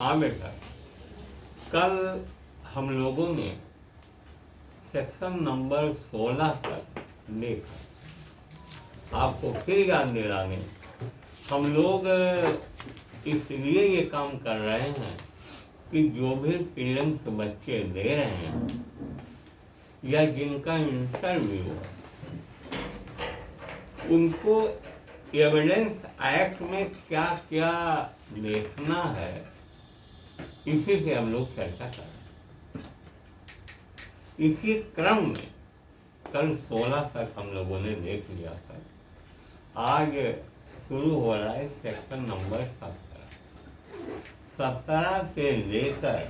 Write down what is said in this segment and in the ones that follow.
हाँ बेटा, कल हम लोगों ने सेक्शन नंबर 16 तक देखा। आपको फिर याद दिलाने, हम लोग इसलिए ये काम कर रहे हैं कि जो भी फिल्म्स बच्चे दे रहे हैं या जिनका इंटरव्यू है, उनको एविडेंस एक्ट में क्या क्या देखना है, इसी से हम लोग चर्चा कर रहे हैं। इसी क्रम में कल 16 तक हम लोगों ने देख लिया था। आज शुरू हो रहा है सेक्शन नंबर 17 से लेकर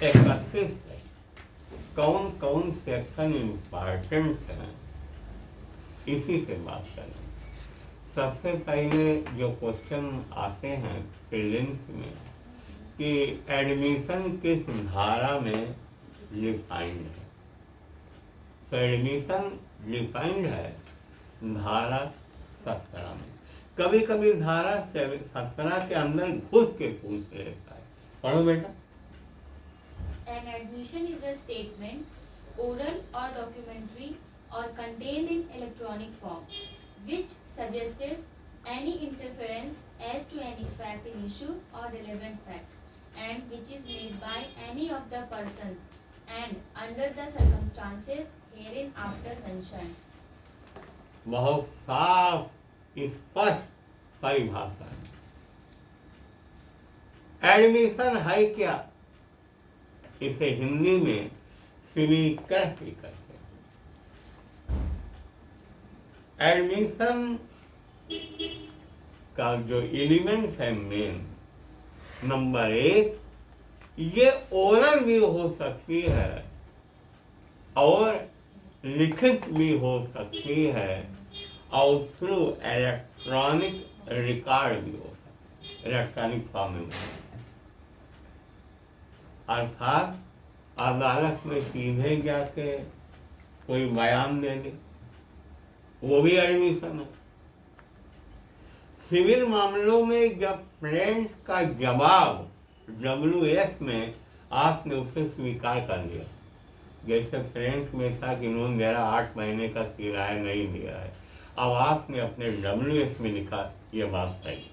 31 तक कौन कौन सेक्शन इम्पॉर्टेंट है, इसी से बात करें। सबसे पहले जो क्वेश्चन आते हैं प्रीलिम्स में कि एडमिशन किस धारा में डिफाइंड है, तो एडमिशन डिफाइंड है धारा 17 में। कभी कभी धारा 17 के अंदर घुस के पूछ लेता है। पढ़ो बेटा। An admission is a statement, oral or documentary, or contained in electronic form, which suggests any interference as to any fact in issue or relevant fact, and which is made by any of the persons and under the circumstances herein after mentioned. बहुत साफ स्पष्ट परिभाषा है। Admission है क्या, इसे हिंदी में स्वीकृत भी कहते हैं। एडमिशन का जो एलिमेंट है मेन नंबर 1, ये ओरल भी हो सकती है और लिखित भी हो सकती है और थ्रू इलेक्ट्रॉनिक रिकॉर्ड भी हो सकती है, इलेक्ट्रॉनिक फॉर्म में। अर्थात अदालत में सीधे जाके कोई बयान दे दे, वो भी एडमिशन है। सिविल मामलों में जब प्लेंट का जवाब WS में आपने उसे स्वीकार कर लिया, जैसे प्लेंट में था कि इन्होंने मेरा 8 महीने का किराया नहीं दिया है, अब आपने अपने WS में लिखा ये बात सही,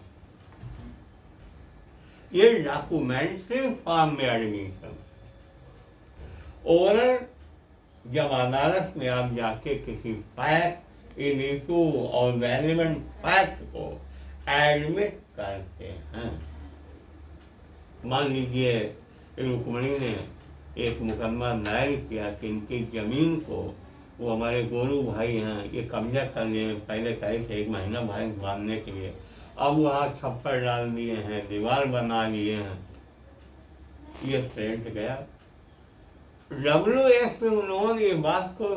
ये डॉक्यूमेंट्री फॉर्म में एडमिशन। ओरल जब अदालत में आप जाके किसी फैक्ट इन इशू और रेलेवेंट फैक्ट को एडमिट करते हैं। मान लीजिए रुक्मणी ने एक मुकदमा दायर किया कि इनकी जमीन को वो हमारे गोरू भाई हैं, ये कब्जा कर लिए, पहले कहे थे 1 महीना भाई बांधने के लिए, अब वहाँ छप्पर डाल दिए हैं, दीवार बना लिए हैं। ये प्लेंट गया WS में, उन्होंने ये बात को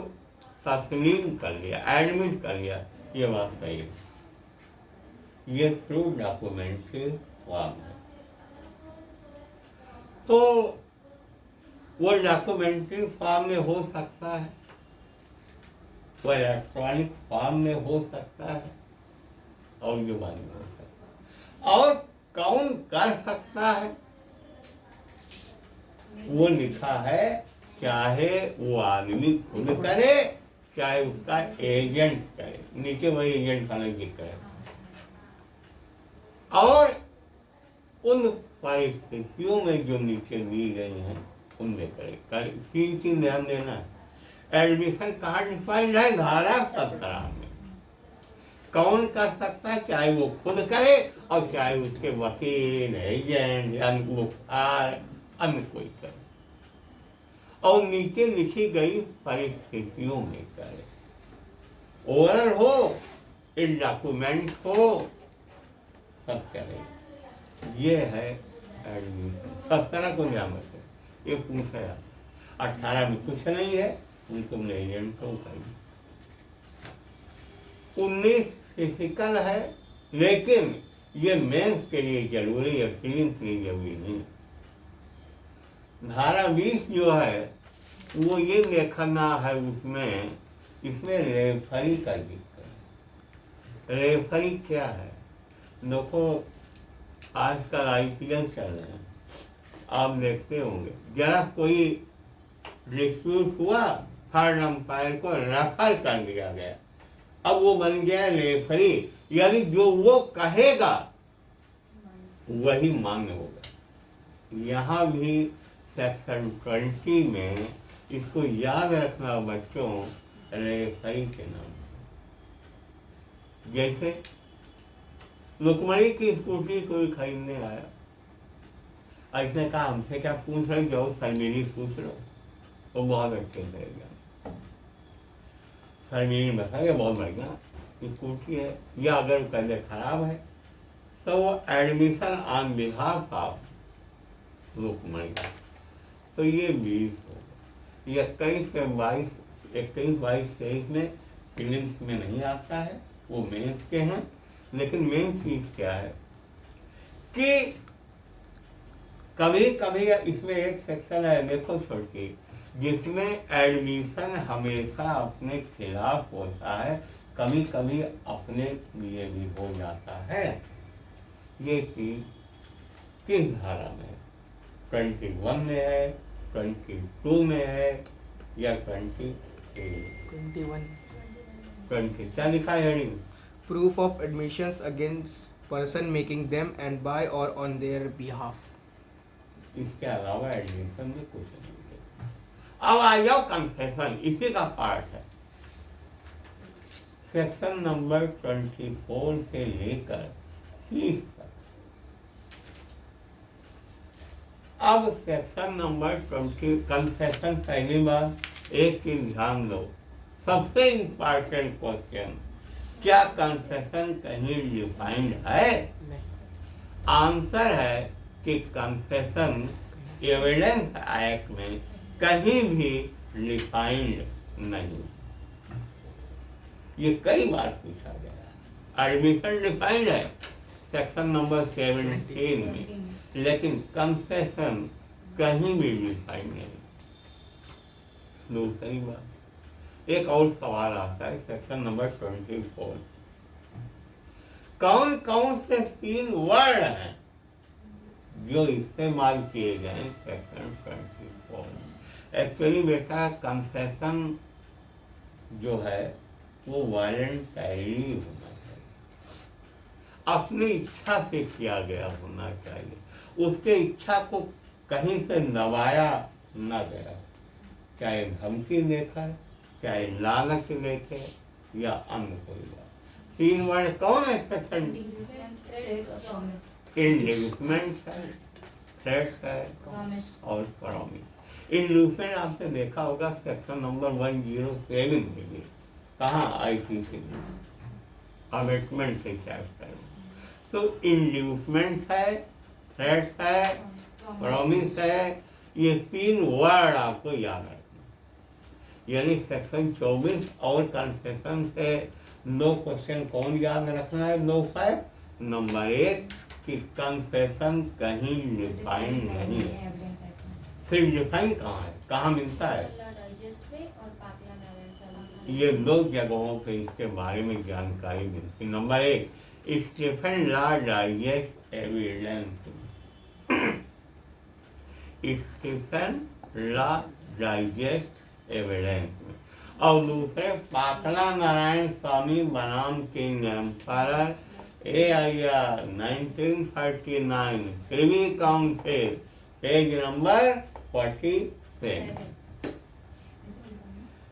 तस्लीम कर लिया, एडमिट कर लिया, ये बात सही है। ये थ्रू डॉक्यूमेंट्री फॉर्म है। तो वो डॉक्यूमेंट्री फॉर्म में हो सकता है, वो इलेक्ट्रॉनिक फॉर्म में हो सकता है, और जो बात में हो सकता है। और कौन कर सकता है, वो लिखा है, चाहे वो आदमी खुद करे, चाहे उसका एजेंट करे। नीचे वही एजेंट का जिक्र है। और उन परिस्थितियों में जो नीचे दी गई हैं उनमें करे। 3 चीज ध्यान देना है। एडमिशन कहाँ डिफाइंड है, धारा 17 में। कौन कर सकता है, चाहे वो खुद करे और चाहे उसके वकील, एजेंट, अनुसार अन्य कोई करे, और नीचे लिखी गई परिस्थितियों में करे। ओरल हो, इन डॉक्यूमेंट हो, सब चले। ये है एडमिशन। 17 को ध्यान रखें, ये पूछा जाता। 18 में कुछ नहीं है, तुमने एजेंट को कही। 19 फिजिकल है, लेकिन ये मेंस के लिए जरूरी है, प्रीलिम्स के लिए जरूरी नहीं। धारा 20 जो है वो ये देखना है, उसमें इसमें रेफरी का जिक्र है। रेफरी क्या है, देखो आजकल IPL चल रहे हैं, आप देखते होंगे जरा कोई डिस्प्यूट हुआ, थर्ड अंपायर को रेफर कर दिया गया, अब वो बन गया रेफरी, यानी जो वो कहेगा वही मान्य होगा। यहाँ भी सेक्शन 20 में इसको याद रखना बच्चों, रेफरी के नाम। जैसे लुकमणी की स्कूटी कोई खरीदने आया, इसने कहा हमसे क्या पूछ रही, जाओ शर्मिली पूछ लो, वो बहुत अच्छे रहेगा। शर्मिली बताया बहुत बढ़िया स्कूटी है, या अगर कहे खराब है तो वो एडमिशन ऑन बिहाफ ऑफ लुकमणी, तो ये 20 होगा। ये 21 से 22, 21, 22, 23 में फिल्म्स में नहीं आता है, वो मेंस के हैं। लेकिन मेन चीज क्या है कि कभी कभी इसमें एक सेक्शन है, देखो छोटी, जिसमें एडमिशन हमेशा अपने खिलाफ होता है, कभी कभी अपने लिए भी हो जाता है। ये चीज किस धारा में, 21 में है, 22 में है, या 21 20 क्या लिखा है heading? proof of admissions against person making them and by or on their behalf. इसके अलावा एडमिशन में कुछ नहीं है। अब आ जाओ कन्फेशन, इसी का पार्ट है। सेक्शन नंबर 24 से लेकर 30 तक। अब सेक्शन नंबर 20 कन्फेशन, पहली बात एक चीज ध्यान दो, सबसे इम्पोर्टेंट क्वेश्चन, क्या कन्फेशन कहीं डिफाइंड है? आंसर है कि कन्फेशन एविडेंस एक्ट में कहीं भी डिफाइंड नहीं। ये कई बार पूछा गया। एडमिशन डिफाइंड है सेक्शन नंबर 17 में, लेकिन कन्फेशन कहीं भी डिफाइंड नहीं। दूसरी बात, एक और सवाल आता है सेक्शन नंबर 24, कौन कौन से 3 वर्ड हैं जो इस्तेमाल किए गए सेक्शन 24? एक्चुअली बेटा कन्फेशन जो है वो वॉलंटरी होना चाहिए, अपनी इच्छा से किया गया होना चाहिए, उसके इच्छा को कहीं से दबाया न गया, चाहे धमकी देकर, चाहे लालच लेके, या अन्य कोई बात। 3 वर्ड कौन है सेक्शन? इंड्यूसमेंट है, थ्रेट है और प्रॉमिस। इंड्यूसमेंट आपने देखा होगा सेक्शन नंबर 107 में भी, कहाँ IPC में अमेटमेंट के चैप्टर में। तो इंड्यूसमेंट है, थ्रेट है, प्रॉमिस है, ये 3 वर्ड आपको याद रखना। यानी सेक्शन 24 और कन्फेशन से 2 क्वेश्चन कौन याद रखना है? 2 फैक्ट। नंबर 1 कि कन्फेशन कहीं डिफाइन नहीं है। फिर डिफाइन कहाँ है, कहाँ मिलता है? ये 2 जगहों पे इसके बारे में जानकारी मिलती। Number 1 Stephen law digest evidence, Stephen law digest evidence में, और दूसरे पाकला नारायण स्वामी बनाम King Emperor AIR 1939 Privy Council page number 47।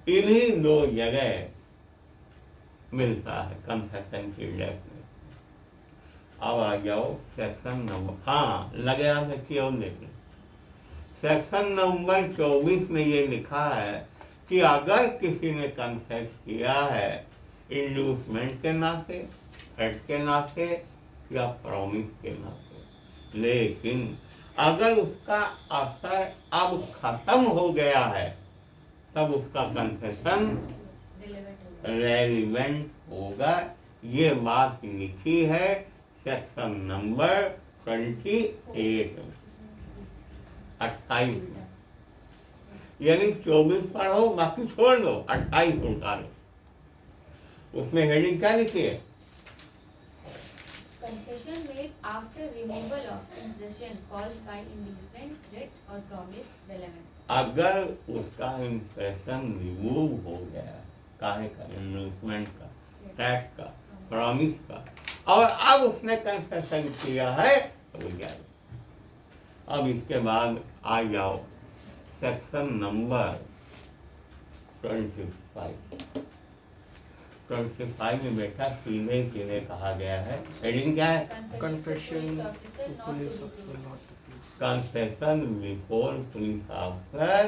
इन्हीं 2 जगह मिलता है कन्फेशन की डेप्थ में। अब आ जाओ सेक्शन नंबर, हाँ लगे आप देखिए और देख लें। सेक्शन नंबर 24 में ये लिखा है कि अगर किसी ने कन्फेस किया है इंड्यूसमेंट के नाते, थ्रेट के नाते, या प्रॉमिस के नाते, लेकिन अगर उसका असर अब खत्म हो गया है, तब उसका कन्फेशन रेलिवेंट होगा। ये बात लिखी है सेक्शन नंबर 28 में, 28 में। यानी 24 पढ़ो, बाकी छोड़ दो, 28 उठा लो। उसमें हेडिंग क्या लिखी है? confession made after removal of impression caused by inducement, threat or promise relevant. अगर उसका इम्प्रेशन रिमूव हो गया काहे का, इन्वेस्टमेंट का, टैक्स का, प्रॉमिस का, और अब उसने कन्फेशन किया है तो हो जाएगा। अब इसके बाद आ जाओ सेक्शन नंबर 25 में बेटा सीधे सीधे कहा गया है, हेडिंग क्या है? Confession Police to officer police not officer not to be. Confession before police officer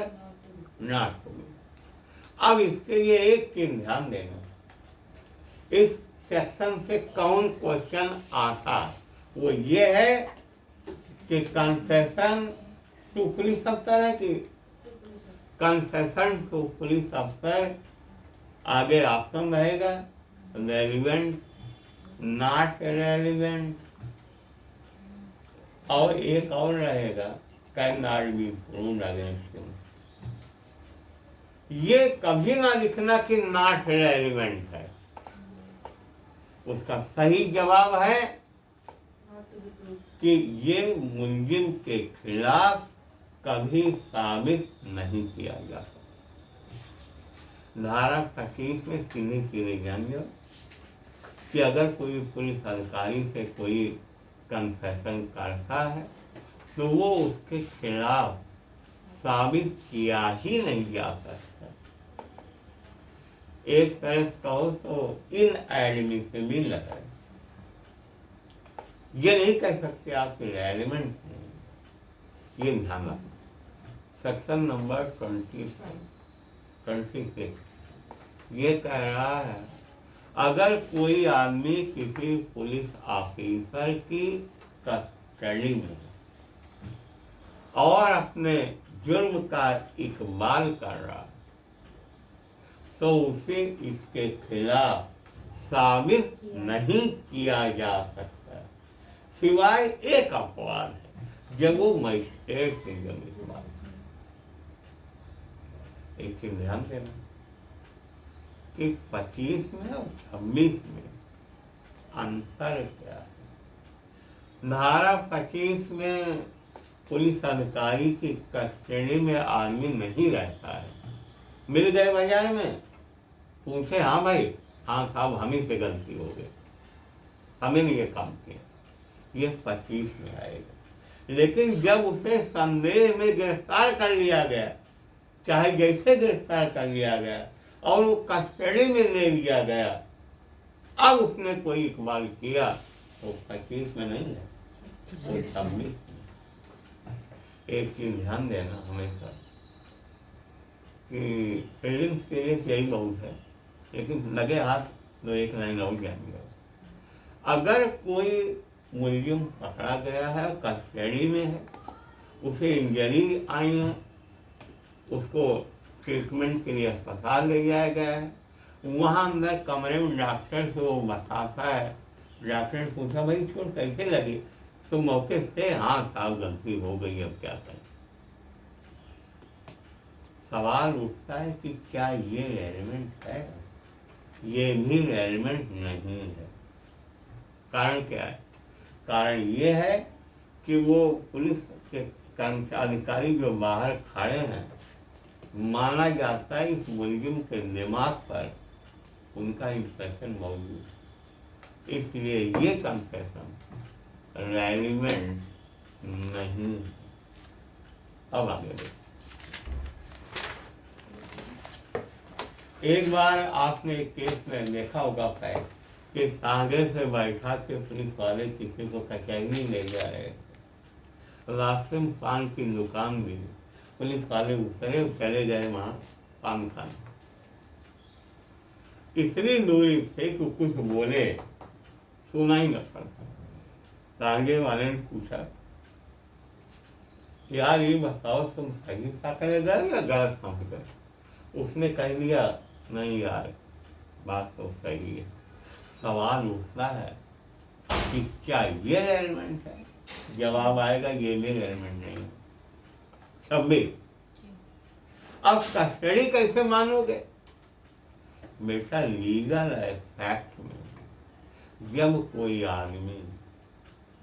not to be. अब इसके लिए एक चीज ध्यान देना, इस सेक्शन से कौन क्वेश्चन आता, वो ये है कि कन्फेशन टू पुलिस अफसर है कि कन्फेशन टू पुलिस अफसर, आगे ऑप्शन रहेगा रेलिवेंट, नॉट रेलिवेंट, और एक और रहेगा can not be proved against him. ये कभी ना लिखना कि नॉट रेलिवेंट है, उसका सही जवाब है not to be proved. कि ये मुलजिम के खिलाफ कभी साबित नहीं किया जा सकता। धारा 25 में सीधे सीधे जान लो कि अगर कोई पुलिस अधिकारी से कोई कन्फेशन करता है तो वो उसके खिलाफ साबित किया ही नहीं जा सकता। एक तरह से कहो तो इनएडमिसिबल है, ये नहीं कह सकते आपके रेलिवेंट नहीं, ये ध्यान रखना। सेक्शन नंबर 26 ये कह रहा है अगर कोई आदमी किसी पुलिस ऑफिसर की कस्टडी में है और अपने जुर्म का इकबाल कर रहा है तो उसे इसके खिलाफ साबित नहीं किया जा सकता सिवाय एक अपवाद है जब वो मजिस्ट्रेट से जमीन बात। एक चीज ध्यान देना कि 25 में और 26 में अंतर क्या है। धारा 25 में पुलिस अधिकारी की कस्टडी में आदमी नहीं रहता है, मिल गए बाजार में, पूछे हाँ भाई, हाँ साहब हम ही से गलती हो गई, हमें नहीं ये काम किया, ये 25 में आएगा। लेकिन जब उसे संदेह में गिरफ्तार कर लिया गया, चाहे जैसे गिरफ्तार कर लिया गया और वो कस्टडी में ले लिया गया, अब उसने कोई इकबाल किया तो 25 में नहीं है, वो 26 में। एक चीज ध्यान देना हमेशा कि प्रीलिम्स के लिए यही बहुत है, लेकिन लगे हाथ तो एक लाइन और जाएंगे। अगर कोई मुलजिम पकड़ा गया है, कस्टडी में है, उसे इंजरी आई है, उसको ट्रीटमेंट के लिए अस्पताल ले जाया गया है, वहाँ अंदर कमरे में डॉक्टर से वो बताता है, डॉक्टर ने पूछा भाई चोट कैसे लगी, तो मौके से हाँ साहब गलती हो गई, अब क्या करें। सवाल उठता है कि क्या ये रेलिवेंट है? ये भी रेलिवेंट नहीं है। कारण क्या है? कारण ये है कि वो पुलिस के कर्मचारी अधिकारी जो बाहर खड़े हैं, माना जाता है इस मुलजिम के दिमाग पर उनका इंप्रेशन मौजूद है, इसलिए ये कन्फेशन रेलिवेंट नहीं है। अब आगे देखो, एक बार आपने एक केस में देखा होगा फैक्ट कि आगे से बैठा के पुलिस वाले किसी को कचहरी ले जा रहे थे, रास्ते में पान की दुकान भी, पुलिस वाले उतरे चले गए वहाँ पान खाने। इतनी दूरी थे कि कुछ बोले, सुना ही न पड़ता। आगे वाले ने पूछा यार ये बताओ तुम सही पकड़े गए या गलत पकड़ गए? उसने कह दिया नहीं यार बात तो सही है। सवाल उठता है कि क्या ये रेलिवेंट है? जवाब आएगा ये भी रेलिवेंट नहीं है। 26 अब कस्टडी कैसे मानोगे? बेटा लीगल एस्पेक्ट में जब कोई आदमी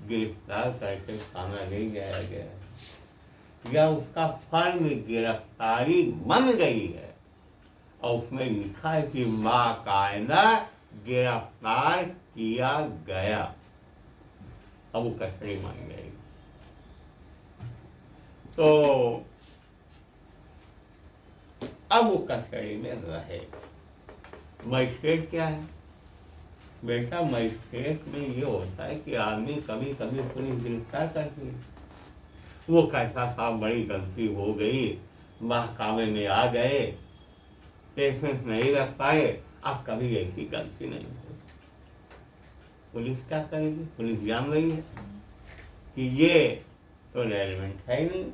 गिरफ्तार करके थाना ले जाया गया है, या उसका फर्ज गिरफ्तारी बन गई है और उसमें लिखा है कि बाकायदा गिरफ्तार किया गया, अब वो कस्टडी मान जाएगी। तो अब वो कस्टडी में रहे। मजिस्ट्रेट क्या है बेटा, मजिस्ट्रेट में ये होता है कि आदमी कभी कभी पुलिस गिरफ्तार करती है, वो कहता था बड़ी गलती हो गई, महकमे में आ गए, पेशेंस नहीं रख पाए, अब कभी ऐसी गलती नहीं हो। पुलिस क्या करेगी? पुलिस जान रही है कि ये तो रेलेवेंट है ही नहीं,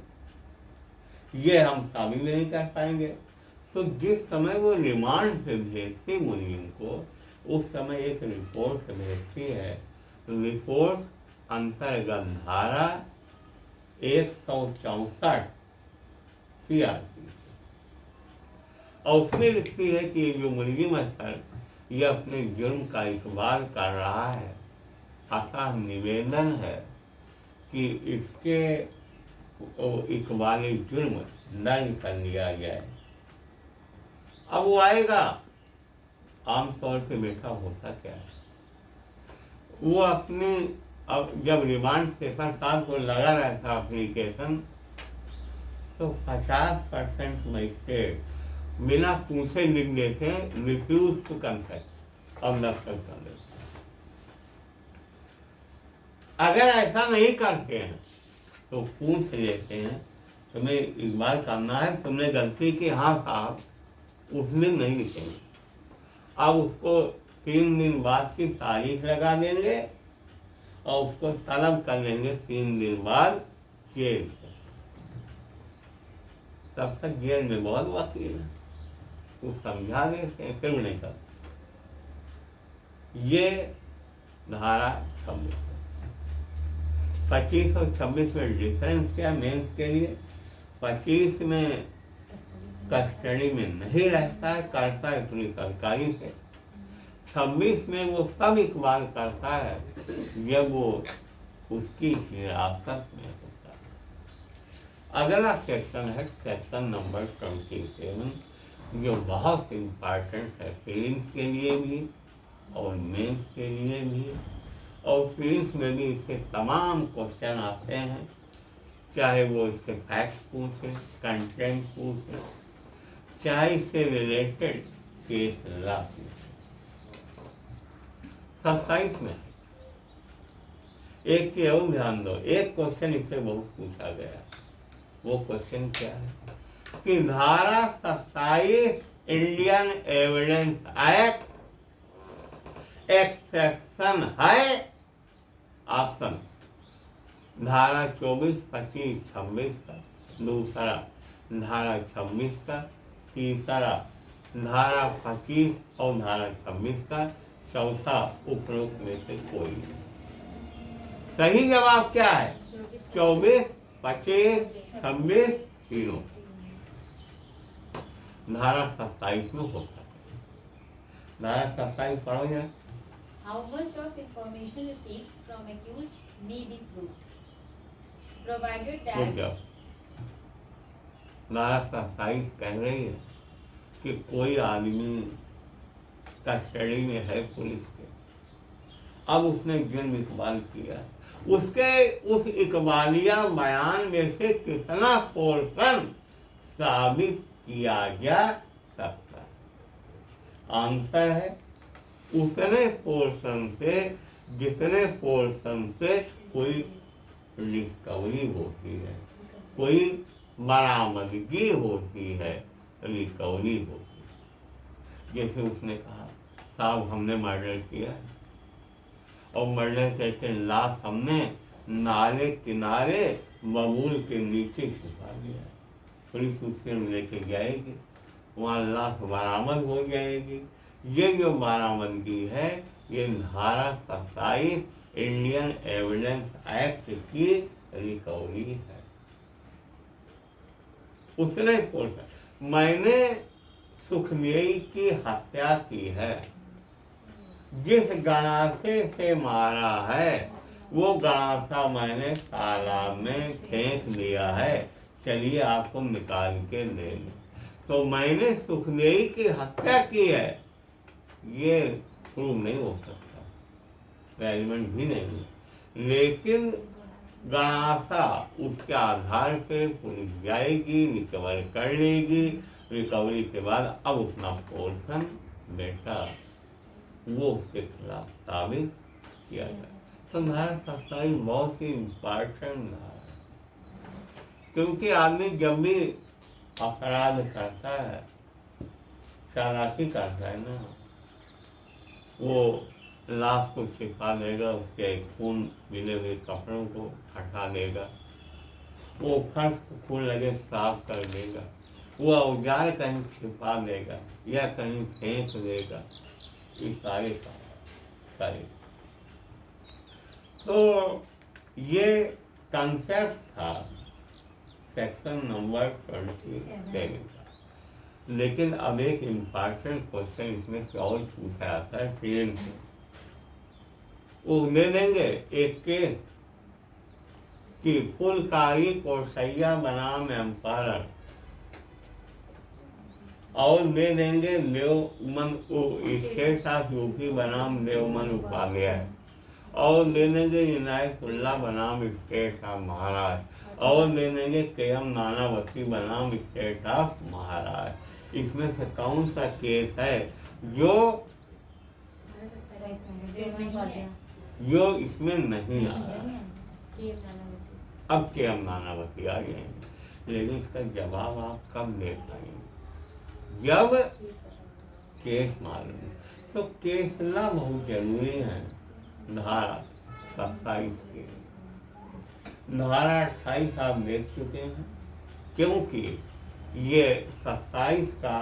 ये हम साबित नहीं कर पाएंगे। तो जिस समय वो रिमांड पे भेजती मुनीम को, उस समय एक रिपोर्ट भेजती है। रिपोर्ट अंतर्गत धारा 164 CRPC, और उसमें लिखती है कि जो मुलजिम अफसर ये अपने जुर्म का इकबाल कर रहा है, अतः निवेदन है कि इसके इकबाल जुर्म दर्ज कर लिया जाए। अब वो आएगा, आमतौर पे बेटा होता क्या है, वो अपनी, अब जब रिमांड पेपर साथ को लगा रहता एप्लीकेशन, तो 50% मजिस्ट्रेट बिना पूछे लिख देते हैं रिफ्यूज टू कंसेंट और दस्तखत कर देते। अगर ऐसा नहीं करते हैं तो पूछ लेते हैं तुम्हें इकबाल करना है, तुमने गलती की, हाँ साहब, उस दिन नहीं लिखेंगे। अब उसको 3 दिन बाद की तारीख लगा देंगे और उसको तलब कर लेंगे 3 दिन बाद जेल से। तब तक जेल में बहुत वकील है, वो समझा देते हैं, फिर भी नहीं करते। ये धारा 26 है। 25 और 26 में डिफरेंस क्या मेंस के लिए? 25 में कस्टडी में नहीं रहता है, करता है पुलिस अधिकारी से। 26 में वो तब इकबाल करता है जब वो उसकी हिरासत में होता है। अगला सेक्शन है सेक्शन नंबर 27, जो बहुत इम्पॉर्टेंट है प्रीलिम्स के लिए भी और मेंस के लिए भी। और प्रीलिम्स में भी इससे तमाम क्वेश्चन आते हैं, चाहे वो इसके फैक्ट्स पूछें, कंटेंट पूछें, चाहे इससे रिलेटेड केस ला पूछें। 27 में एक की और ध्यान दो, एक क्वेश्चन इससे बहुत पूछा गया। वो क्वेश्चन क्या है कि धारा 27 इंडियन एविडेंस एक्ट एक्सेप्शन है। ऑप्शन धारा 24, 25, 26 का, दूसरा धारा 26 का, तीसरा धारा 25 और धारा 26 का, चौथा उपरोक्त में से कोई नहीं। सही जवाब क्या है? 24, 25, 26 तीनों धारा 27 में होता है। धारा 27 पढ़ो जरा। How much of information received from accused may be proved, provided that धारा 27 कह रही है कि कोई आदमी कस्टडी में है पुलिस के, अब उसने जुर्म इकबाल किया, उसके उस इकबालिया बयान में से कितना पोर्शन साबित किया जा सकता है? आंसर है उतने पोर्शन से जितने पोर्शन से कोई रिकवरी होती है, कोई बरामदगी होती है, रिकवरी होती है। जैसे उसने कहा साहब हमने मर्डर किया है और मर्डर करके लाश हमने नाले किनारे बबूल के नीचे छुपा दिया है, पुलिस उससे लेके जाएगी, वहाँ लाश बरामद हो जाएगी। ये जो बरामदगी है ये धारा 27 इंडियन एविडेंस एक्ट की रिकवरी है। उसने पूछा मैंने सुखदेई की हत्या की है, जिस गणासे से मारा है वो गणासा मैंने तालाब में फेंक दिया है, चलिए आपको निकाल के ले लो। तो मैंने सुखदेई की हत्या की है, ये प्रूव नहीं हो सकता, एलिमेंट भी नहीं है, लेकिन गणासा उसके आधार पे पुलिस जाएगी, रिकवर कर लेगी। रिकवरी के बाद अब अपना पोर्शन बेटा वो उसके खिलाफ साबित किया जाए। तो धारा 27 बहुत ही इम्पॉर्टेंट धारा, क्योंकि आदमी जब भी अपराध करता है, चालाकी करता है ना, वो लाश को छिपा देगा, उसके खून मिले हुए कपड़ों को हटा देगा, वो फर्श को खून लगे साफ कर देगा, वो औजार कहीं छिपा देगा या कहीं फेंक देगा, ये सारे करेगा। तो ये कंसेप्ट था सेक्शन नंबर 27 का। लेकिन अब एक इम्पॉर्टेंट क्वेश्चन इसमें से और पूछा जाता है ट्रेन से, वो दे देंगे एक केस कि फुलकारी कोसैया बनाम एम्पायर, और दे देंगे देवमन स्टेट ऑफ यूपी बनाम देवमन उपाध्याय, और दे देंगे इनायतुल्लाह बनाम स्टेट ऑफ महाराष्ट्र, और दे देंगे के.एम. नानावती बनाम स्टेट ऑफ महाराष्ट्र। इसमें से कौन सा केस है जो इसमें नहीं आ रहा? अब के.एम. नानावती आ गए, लेकिन इसका जवाब आप कब दे पाएंगे? जब केस मालूम। तो केस ला बहुत जरूरी है। धारा 27 के, धारा 28 आप देख चुके हैं, क्योंकि ये 27 का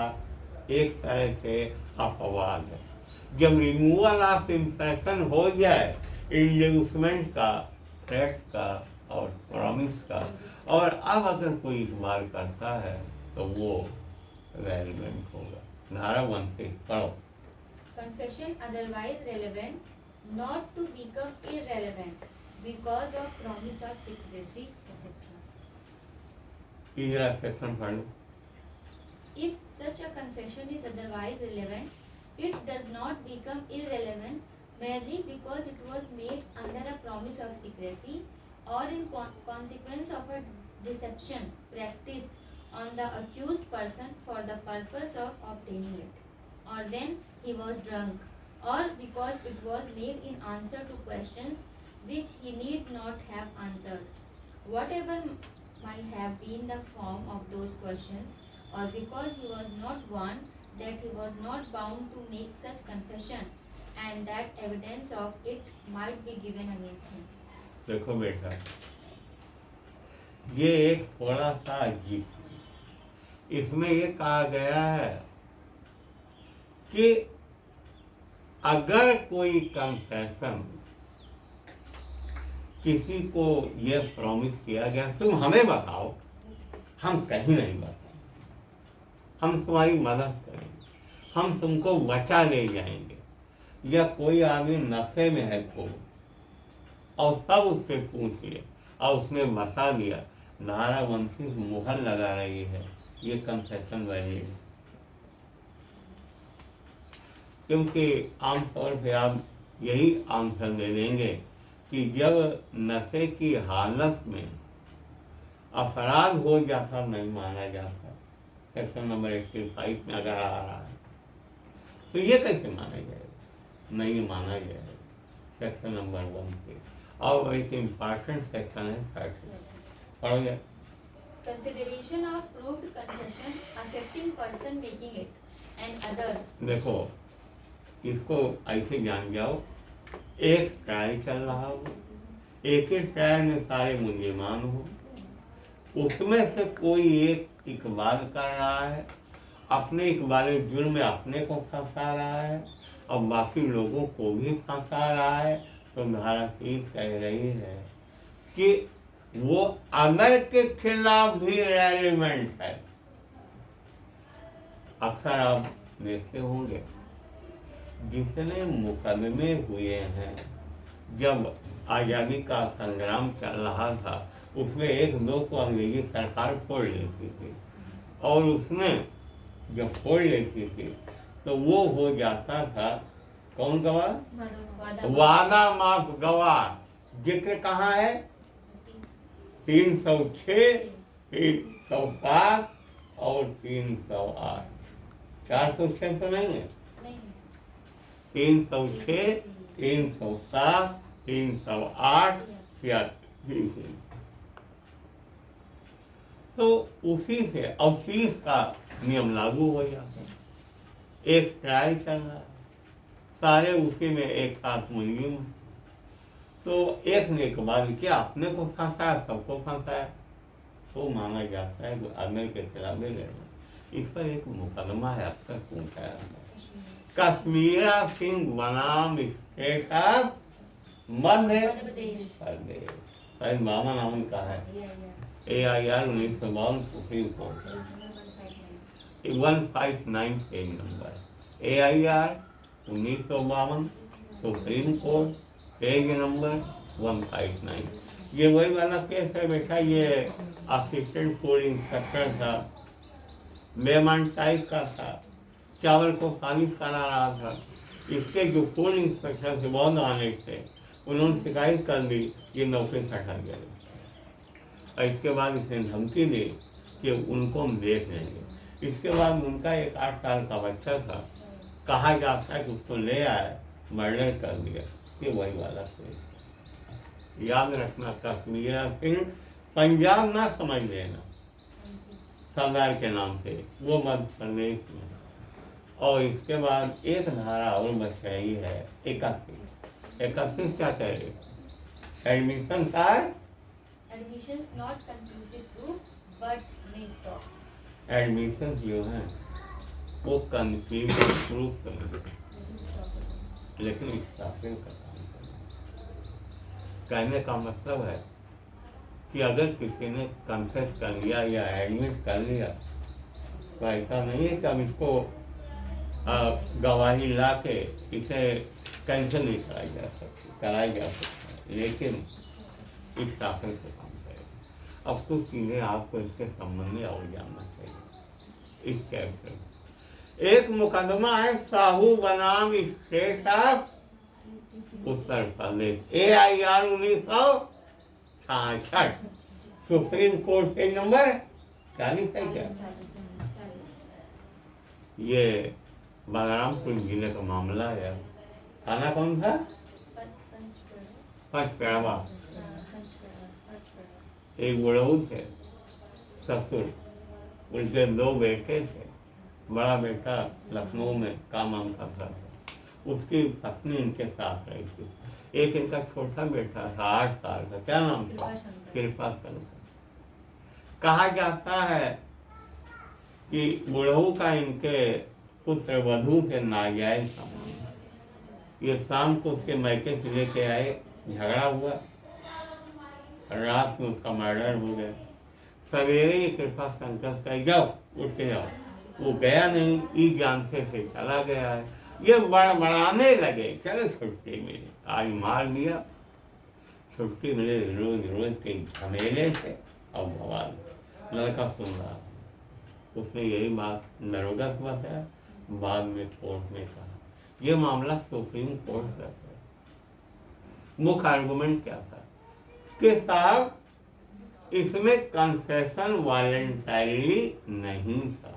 एक तरह से अपवाद है। जब रिमूवल ऑफ इम्प्रेशन हो जाए इंड्यूसमेंट का, थ्रेट का और प्रॉमिस का, और अब अगर कोई इकबाल करता है तो वो रेलिवेंट होगा। धारा 1 से पढ़ो। Confession otherwise relevant not to become irrelevant because of promise of secrecy, etc. तीसरा सेक्शन पढ़ लो। If such a confession is otherwise relevant, it does not become irrelevant merely because it was made under a promise of secrecy or in consequence of a deception practiced on the accused person for the purpose of obtaining it, or then he was drunk, or because it was made in answer to questions which he need not have answered, whatever might have been the form of those questions, or because he was not one that he was not bound to make such confession and that evidence of it might be given against him. देखो बेटा, ये एक थोड़ा सा अजीब, इसमें ये कहा गया है कि अगर कोई कन्फेशन किसी को ये प्रॉमिस किया गया, तुम हमें बताओ, हम कहीं नहीं बताएंगे, हम तुम्हारी मदद करेंगे, हम तुमको बचा ले जाएंगे, या कोई आदमी नशे में है खूब और तब उससे पूछ लिया और उसने बता दिया, धारा 29 मुहर लगा रही है, ये कन्फेशन वैलिड है। क्योंकि आमतौर पे आप यही आंसर दे देंगे कि जब नशे की हालत में अपराध हो जाता नहीं माना जाता, सेक्शन नंबर 85 में अगर आ रहा है तो ये कैसे माना जाएगा? नहीं माना जाएगा। सेक्शन नंबर 1 से और एक इम्पॉर्टेंट सेक्शन है 30, पढ़ोगे? Consideration of proved confession affecting person making it and others. देखो, इसको ऐसे जान जाओ, एक ट्रायल चल रहा हो, एक ही ट्रायल में सारे मुलजिमान हो, उसमें से कोई एक इकबाल कर रहा है, अपने इकबाल जुर्म में अपने को फंसा रहा है और बाकी लोगों को भी फंसा रहा है, तो धारा 30 कह रही है कि वो अदर के खिलाफ भी रेलिवेंट है। अक्सर आप देखते होंगे जितने मुकदमे हुए हैं, जब आज़ादी का संग्राम चल रहा था, उसमें एक दो को अंग्रेजी सरकार फोड़ लेती थी, और उसमें जब फोड़ लेती थी तो वो हो जाता था कौन गवाह? वादा माफ गवाह। जिक्र कहाँ है? 306, 307 और 308। 406 तो नहीं है, 306, 307, 308 या 300। तो उसी से अब 30 का नियम लागू हो जाता है। एक ट्रायल चल रहा है, सारे उसी में एक साथ मुलजिम। तो एक ने कमाल किया, अपने को फंसाया, सबको फंसाया, तो माना जाता है कि अमीर के खिलाफ लड़ना। इस पर एक मुकदमा है, अब तक पूछा कश्मीरा सिंह बनाम स्टेट ऑफ मध्य प्रदेश, शायद मामा नाम का है। AIR 1952 supreme court 159 page number. AIR 1952 supreme court page number 159। ये वही वाला केस है बेटा। ये असिस्टेंट फूड इंस्पेक्टर था, मेहमान टाइप का था, चावल को पालिश करा रहा था। इसके जो फूड इंस्पेक्टर से बहुत ऑनेस्ट थे, उन्होंने शिकायत कर दी, ये नौकरी से हटा गया। और इसके बाद इसने धमकी दी कि उनको हम देख लेंगे। इसके बाद उनका एक 8 साल का बच्चा था, कहा जाता है कि उसको ले आए, मर्डर कर दिया। ये वही वाला केस। याद रखना, कश्मीरा सिंह पंजाब ना समझ लेना सरदार के नाम से, वो मध्य प्रदेश में। और इसके बाद एक धारा और बच रही है 31। 31 क्या कह रहे? Admission card, Admissions not conclusive proof but may stop. Admission जो है वो कंक्लूसिव प्रूफ करेंगे, लेकिन स्टाफिंग का काम करेंगे। कहने का मतलब है कि अगर किसी ने कन्फेस कर लिया या एडमिट कर लिया, तो ऐसा नहीं है कि हम इसको गवाही ला के इसे कैंसिल नहीं कराई जा सकता है, लेकिन स्टाफिंग से काम करेगा। अब कुछ चीज़ें आपको इसके संबंध में और जानना चाहिए। इस चैप्टर में एक मुकदमा है साहू बनाम state of Uttar Pradesh, AIR 1966 supreme court page number 40 है क्या? ये बलरामपुर जिले का मामला है। थाना कौन था? पंचपेड़वा। एक बुढ़ऊ थे, ससुर, उनके 2 बेटे थे। बड़ा बेटा लखनऊ में काम वाम करता था, उसकी पत्नी इनके साथ रही थी। एक इनका छोटा बेटा था 8 साल का, क्या नाम था? कृपा शंकर। कहा जाता है कि बुढ़ऊ का इनके पुत्र वधू से नाजायज संबंध। ये शाम को उसके मैके से लेके आए, झगड़ा हुआ, रात में उसका मर्डर हो गया। सवेरे ये कृपा शंकर कहे जाओ, उठ के जाओ। वो गया नहीं, ई जानते से चला गया है। ये बड़बड़ाने लगे, चलो छुट्टी मिली, आज मार दिया, छुट्टी मिले, रोज रोज के झमेले से। और भगवान लड़का सुन रहा, उसने यही बात दरोगा को बताया, बाद में कोर्ट में कहा। यह मामला सुप्रीम कोर्ट का है। मुख्य आर्गुमेंट क्या था कि साहब इसमें कन्फेशन वॉलंटरी नहीं था,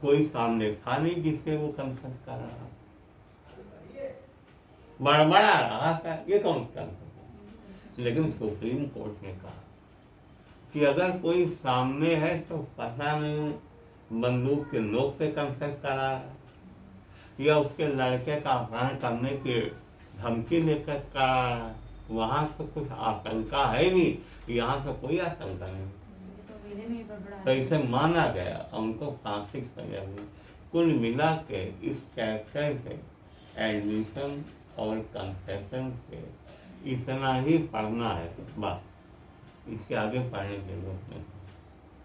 कोई सामने था नहीं जिससे वो कन्फेस कर रहा था, बड़बड़ा रहा था, ये कौन कन्फेस। लेकिन सुप्रीम कोर्ट ने कहा कि अगर कोई सामने है तो पता नहीं बंदूक के नोक पे कन्फेस करा है या उसके लड़के का अपहरण करने की धमकी देकर करा है, वहाँ तो कुछ आशंका है नहीं, यहाँ से कोई आशंका नहीं। तो इसे माना गया, उनको फांसी की सजा हुई। कुल मिला के इस चैप्टर से एडमिशन और कंसेशन से इतना ही पढ़ना है, बस इसके आगे पढ़ने की जरूरत नहीं।